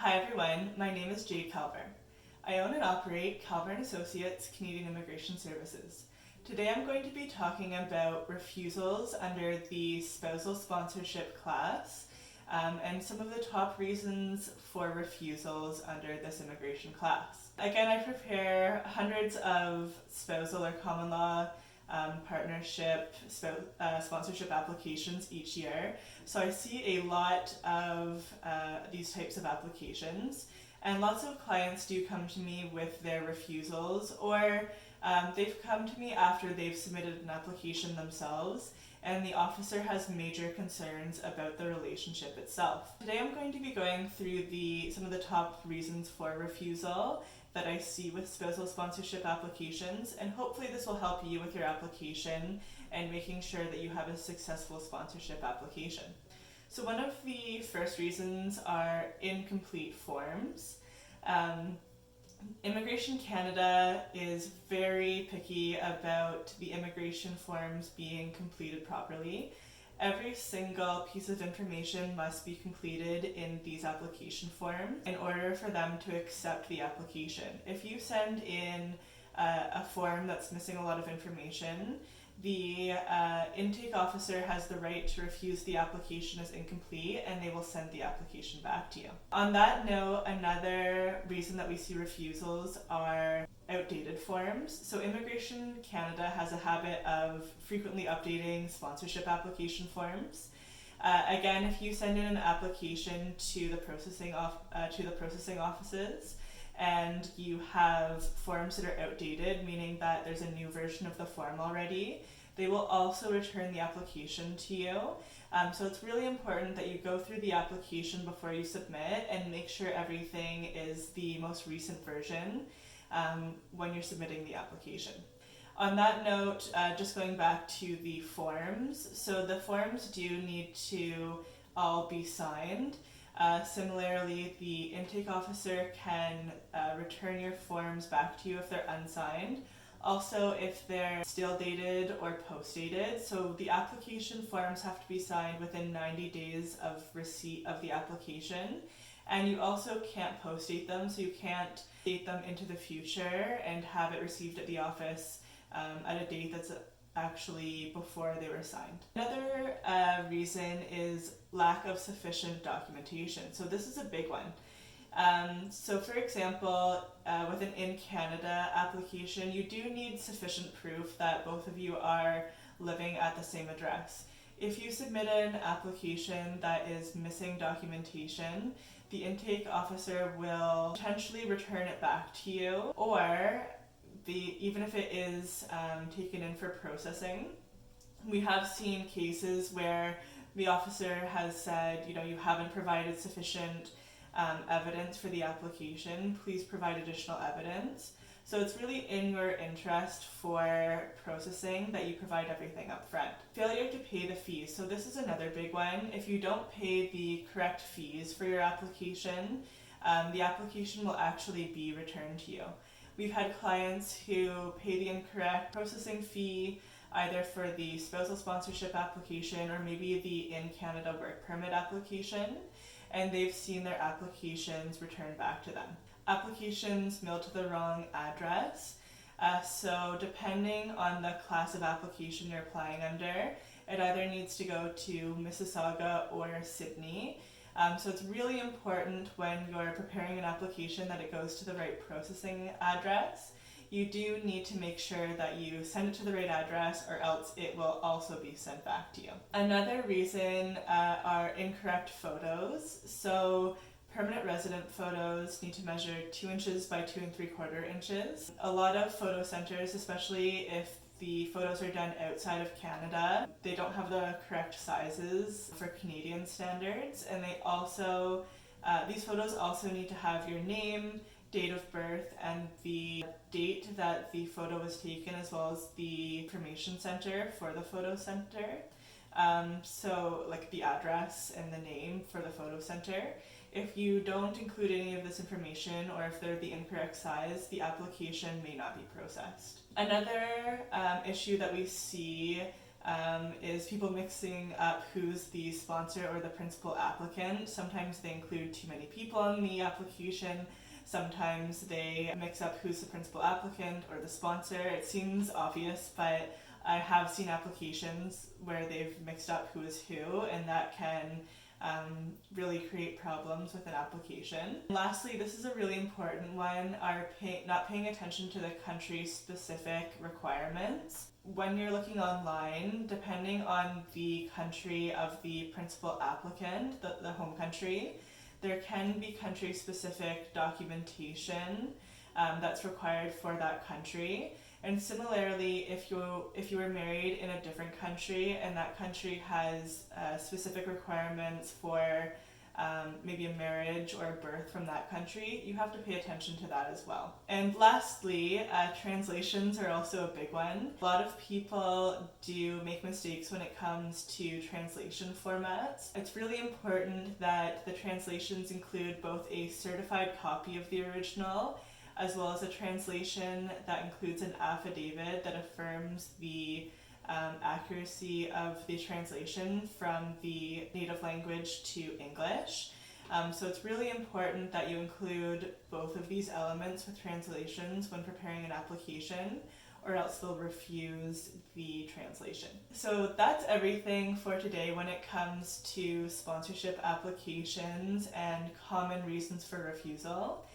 Hi everyone, my name is Jade Calver. I own and operate Calver and Associates Canadian Immigration Services. Today I'm going to be talking about refusals under the spousal sponsorship class and some of the top reasons for refusals under this immigration class. Again, I prepare hundreds of spousal or common law partnership sponsorship applications each year. So I see a lot of these types of applications, and lots of clients do come to me with their refusals, or they've come to me after they've submitted an application themselves and the officer has major concerns about the relationship itself. Today I'm going to be going through some of the top reasons for refusal that I see with spousal sponsorship applications, and hopefully this will help you with your application and making sure that you have a successful sponsorship application. So one of the first reasons are incomplete forms. Immigration Canada is very picky about the immigration forms being completed properly. Every single piece of information must be completed in these application forms in order for them to accept the application. If you send in a form that's missing a lot of information, the intake officer has the right to refuse the application as incomplete, and they will send the application back to you. On that note, another reason that we see refusals are outdated forms. So Immigration Canada has a habit of frequently updating sponsorship application forms. Again, if you send in an application to the processing offices and you have forms that are outdated, meaning that there's a new version of the form already, they will also return the application to you. So it's really important that you go through the application before you submit and make sure everything is the most recent version when you're submitting the application. On that note, just going back to the forms, so the forms do need to all be signed. Similarly, the intake officer can return your forms back to you if they're unsigned. Also, if they're still dated or post-dated, so the application forms have to be signed within 90 days of receipt of the application. And you also can't post-date them, so you can't date them into the future and have it received at the office at a date that's actually before they were signed. Another reason is lack of sufficient documentation. So this is a big one. So for example, with an in Canada application, you do need sufficient proof that both of you are living at the same address. If you submit an application that is missing documentation, the intake officer will potentially return it back to you, or even if it is taken in for processing. We have seen cases where the officer has said, you haven't provided sufficient evidence for the application, please provide additional evidence. So it's really in your interest for processing that you provide everything up front. Failure to pay the fees. So this is another big one. If you don't pay the correct fees for your application, the application will actually be returned to you. We've had clients who pay the incorrect processing fee either for the spousal sponsorship application or maybe the in Canada work permit application, and they've seen their applications returned back to them. Applications mailed to the wrong address. So depending on the class of application you're applying under, it either needs to go to Mississauga or Sydney. So it's really important when you're preparing an application that it goes to the right processing address. You do need to make sure that you send it to the right address, or else it will also be sent back to you. Another reason are incorrect photos. So permanent resident photos need to measure 2 inches by 2 3/4 inches. A lot of photo centers, especially if the photos are done outside of Canada, they don't have the correct sizes for Canadian standards, and they also, these photos also need to have your name, date of birth, and the date that the photo was taken, as well as the information center for the photo center. So like the address and the name for the photo center. If you don't include any of this information, or if they're the incorrect size, the application may not be processed. Another issue that we see is people mixing up who's the sponsor or the principal applicant. Sometimes they include too many people in the application. Sometimes they mix up who's the principal applicant or the sponsor. It seems obvious, but I have seen applications where they've mixed up who is who, and that can really create problems with an application. And lastly, this is a really important one, not paying attention to the country-specific requirements. When you're looking online, depending on the country of the principal applicant, the home country, there can be country-specific documentation that's required for that country. And similarly, if you were married in a different country and that country has specific requirements for maybe a marriage or a birth from that country, you have to pay attention to that as well. And lastly, translations are also a big one. A lot of people do make mistakes when it comes to translation formats. It's really important that the translations include both a certified copy of the original as well as a translation that includes an affidavit that affirms the accuracy of the translation from the native language to English. So it's really important that you include both of these elements with translations when preparing an application, or else they'll refuse the translation. So that's everything for today when it comes to sponsorship applications and common reasons for refusal.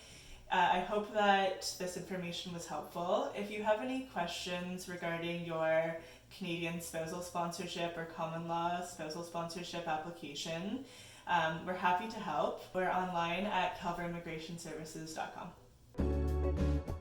I hope that this information was helpful. If you have any questions regarding your Canadian spousal sponsorship or common law spousal sponsorship application, we're happy to help. We're online at calverimmigrationservices.com.